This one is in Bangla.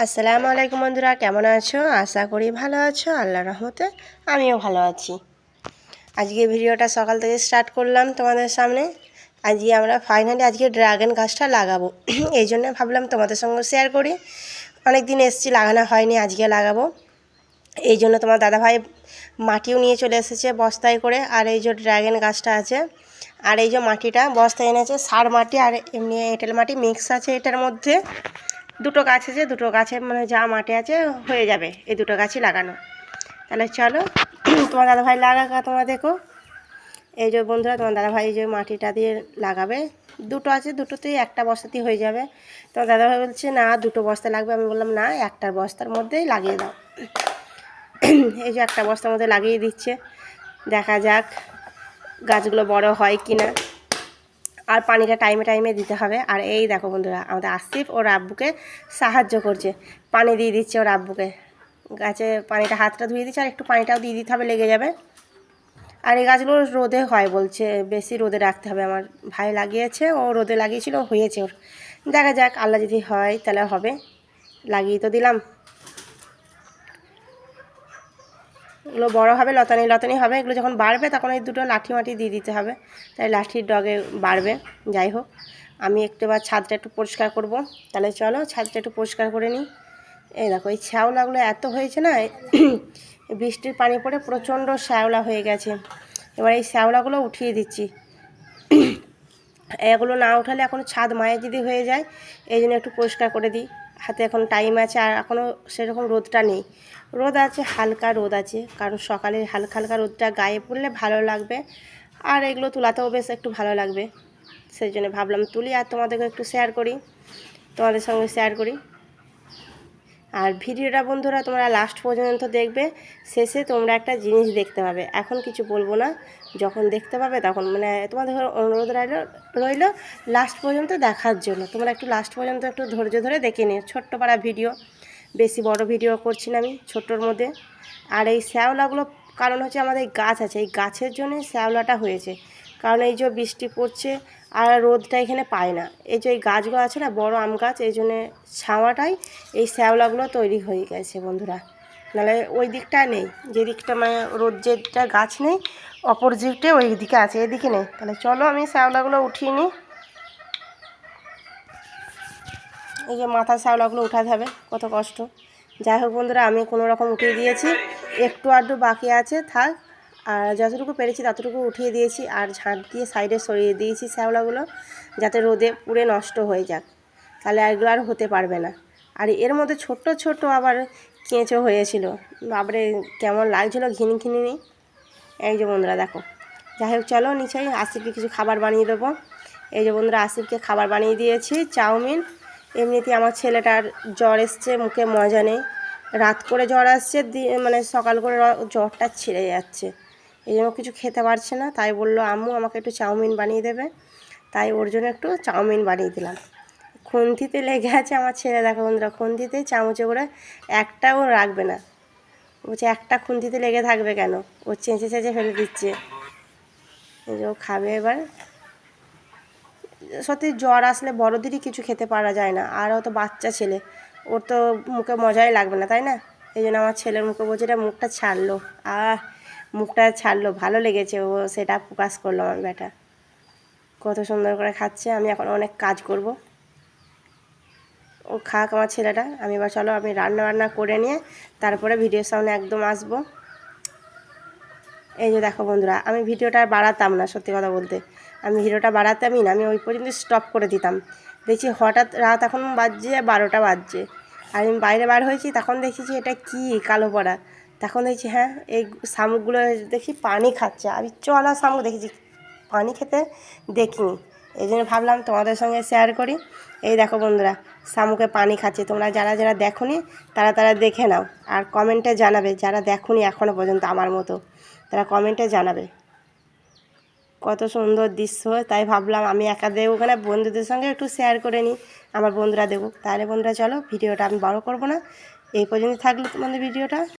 আসসালামু আলাইকুম বন্ধুরা, কেমন আছো? আশা করি ভালো আছো। আল্লাহর রহমতে আমিও ভালো আছি। আজকে ভিডিওটা সকাল থেকে স্টার্ট করলাম তোমাদের সামনে। আজকে আমরা ফাইনালি আজকে ড্রাগন গাছটা লাগাবো। এই জন্য ভাবলাম তোমাদের সঙ্গে শেয়ার করি। অনেক দিন এসেছি, লাগানো হয়নি, আজকে লাগাবো। এই জন্য তোমার দাদাভাই মাটিও নিয়ে চলে এসেছে বস্তায় করে। আর এই যে ড্রাগন গাছটা আছে, আর এই যে মাটিটা বস্তায় এনেছে, সার মাটি আর এমনি এঁটেল মাটি মিক্স আছে এটার মধ্যে। দুটো গাছ আছে, দুটো গাছে মানে যা মাটি আছে হয়ে যাবে এই দুটো গাছই লাগানো। তাহলে চলো তোমার দাদাভাই লাগাকা, তোমরা দেখো। এই যে বন্ধুরা, তোমার দাদাভাই যে মাটিটা দিয়ে লাগাবে, দুটো আছে, দুটোতেই একটা বস্তাতেই হয়ে যাবে। তোমার দাদাভাই বলছে না দুটো বস্তা লাগবে। আমি বললাম না, একটা বস্তার মধ্যেই লাগিয়ে দাও। এই যে একটা বস্তার মধ্যে লাগিয়ে দিচ্ছে, দেখা যাক গাছগুলো বড় হয় কি না। আর পানিটা টাইমে টাইমে দিতে হবে। আর এই দেখো বন্ধুরা, আমাদের আসিফ ওর আব্বুকে সাহায্য করছে, পানি দিয়ে দিচ্ছে ওর আব্বুকে। গাছে পানিটা হাতটা ধুয়ে দিচ্ছে, আর একটু পানিটাও দিয়ে দিতে হবে, লেগে যাবে। আর এই গাছগুলো রোদে হয় বলছে, বেশি রোদে রাখতে হবে। আমার ভাই লাগিয়েছে, ও রোদে লাগিয়েছিল, হয়েছে ওর। দেখা যাক, আল্লাহ যদি হয় তাহলে হবে। লাগিয়ে তো দিলাম, এগুলো বড়ো হবে, লতানি লতানি হবে। এগুলো যখন বাড়বে তখন এই দুটো লাঠি মাটি দিয়ে দিতে হবে, তাই লাঠির ডগে বাড়বে। যাই হোক, আমি একটু এবার ছাদটা একটু পরিষ্কার করব। তাহলে চলো ছাদটা একটু পরিষ্কার করে নিই। এই দেখো, এই শ্যাওলাগুলো এত হয়েছে না, বৃষ্টির পানি পড়ে প্রচণ্ড শ্যাওলা হয়ে গেছে। এবার এই শ্যাওলাগুলো উঠিয়ে দিচ্ছি। এগুলো না উঠালে এখন ছাদ মায়ের যদি হয়ে যায়, এই জন্য একটু পরিষ্কার করে দিই। হাতে এখন টাইম আছে, আর এখনও সেরকম রোদটা নেই। রোদ আছে, হালকা রোদ আছে, কারণ সকালে হালকা হালকা রোদটা গায়ে পড়লে ভালো লাগবে, আর এগুলো তোলাতেও বেশ একটু ভালো লাগবে। সেই জন্য ভাবলাম তুলি আর তোমাদেরকে একটু শেয়ার করি, তোমাদের সঙ্গে শেয়ার করি। আর ভিডিওটা বন্ধুরা তোমরা লাস্ট পর্যন্ত দেখবে। শেষে তোমরা একটা জিনিস দেখতে পাবে, এখন কিছু বলবো না, যখন দেখতে পাবে তখন মানে তোমাদের অনুরোধ রইল লাস্ট পর্যন্ত দেখার জন্য। তোমরা একটু লাস্ট পর্যন্ত একটু ধৈর্য ধরে দেখে নিও। ছোট্ট পাড়া ভিডিও, বেশি বড় ভিডিও করছি না আমি, ছোট্টর মধ্যে। আর এই শ্যাওলাগুলো কারণ হচ্ছে আমাদের এই গাছ আছে, এই গাছের জন্যই শ্যাওলাটা হয়েছে। কারণ এই যে বৃষ্টি পড়ছে আর রোদটা এখানে পায় না, এই যে এই গাছগুলো আছে না, বড় আম গাছ, এই জন্যে ছাওয়াটাই এই শ্যাওলাগুলো তৈরি হয়ে গেছে বন্ধুরা। নাহলে ওই দিকটা নেই, যে দিকটা মানে রোদ যেটা গাছ নেই, অপোজিটে ওই দিকে আছে, এদিকে নেই। তাহলে চলো আমি শ্যাওলাগুলো উঠিয়ে নিই। এই যে মাথার শ্যাওলাগুলো উঠাতে হবে, কত কষ্ট। যাই হোক বন্ধুরা, আমি কোনো রকম উঠিয়ে দিয়েছি, একটু আধটু বাকি আছে, থাক। আর যতটুকু পেরেছি ততটুকু উঠিয়ে দিয়েছি, আর ঝাঁট দিয়ে সাইডে সরিয়ে দিয়েছি শ্যাওলাগুলো, যাতে রোদে পুড়ে নষ্ট হয়ে যাক, তাহলে এগুলো আর হতে পারবে না। আর এর মধ্যে ছোট্ট ছোট্ট আবার কেঁচো হয়েছিল, বাবারে কেমন লাগছিলো, ঘিনি ঘিনি। এই যে বন্ধুরা দেখো। যাই হোক চলো নিচে আসিফকে কিছু খাবার বানিয়ে দেবো। এই যে বন্ধুরা, আসিফকে খাবার বানিয়ে দিয়েছি, চাউমিন। এমনিতেই আমার ছেলেটার জ্বর এসছে, মুখে মজা নেই, রাত করে জ্বর আসছে, মানে সকাল করে জ্বরটা ছিঁড়ে যাচ্ছে, এই জন্য কিছু খেতে পারছে না। তাই বললো আম্মু আমাকে একটু চাউমিন বানিয়ে দেবে, তাই ওর জন্য একটু চাউমিন বানিয়ে দিলাম। খুন্তিতে লেগে আছে আমার ছেলে, দেখো বন্ধুরা, খুন্তিতে চামচে করে একটাও রাখবে না, বলছে একটা খুন্তিতে লেগে থাকবে কেন, ও চেঁচে চেঁচে ফেলে দিচ্ছে। এই যে ও খাবে এবার। সত্যি জ্বর আসলে বড়দেরই কিছু খেতে পারা যায় না, আর ও তো বাচ্চা ছেলে, ওর তো মুখে মজাই লাগবে না, তাই না? এই জন্য আমার ছেলের মুখে বলছে, এটা মুখটা ছাড়লো, মুখটা ছাড়লো, ভালো লেগেছে, ও সেটা প্রকাশ করলো আমার বেটা। কত সুন্দর করে খাচ্ছে। আমি এখন অনেক কাজ করব, ও খাক আমার ছেলেটা। আমি এবার চলো আমি রান্না বান্না করে নিয়ে তারপরে ভিডিওর সামনে একদম আসবো। এই যে দেখো বন্ধুরা, আমি ভিডিওটা আর বাড়াতাম না, সত্যি কথা বলতে আমি ভিডিওটা বাড়াতামই না, আমি ওই পর্যন্ত স্টপ করে দিতাম। দেখছি হঠাৎ রাত এখন বাজছে 12টা বাজছে, আর আমি বাইরে বার হয়েছি, তখন দেখেছি এটা কি কালো পড়া। তখন দেখছি হ্যাঁ, এই শামুকগুলো দেখি পানি খাচ্ছে, আমি চলা শামুক দেখেছি, পানি খেতে দেখিনি। এই জন্য ভাবলাম তোমাদের সঙ্গে শেয়ার করি। এই দেখো বন্ধুরা, শামুকে পানি খাচ্ছে। তোমরা যারা যারা দেখোনি তারা তারা দেখে নাও, আর কমেন্টে জানাবে, যারা দেখোনি এখনও পর্যন্ত আমার মতো, তারা কমেন্টে জানাবে কত সুন্দর দৃশ্য। তাই ভাবলাম আমি একা দেবো ওখানে, বন্ধুদের সঙ্গে একটু শেয়ার করে নিই, আমার বন্ধুরা দেবো। তাহলে বন্ধুরা চলো, ভিডিওটা আমি বড় করব না, এই পর্যন্ত থাকলো তোমাদের ভিডিওটা।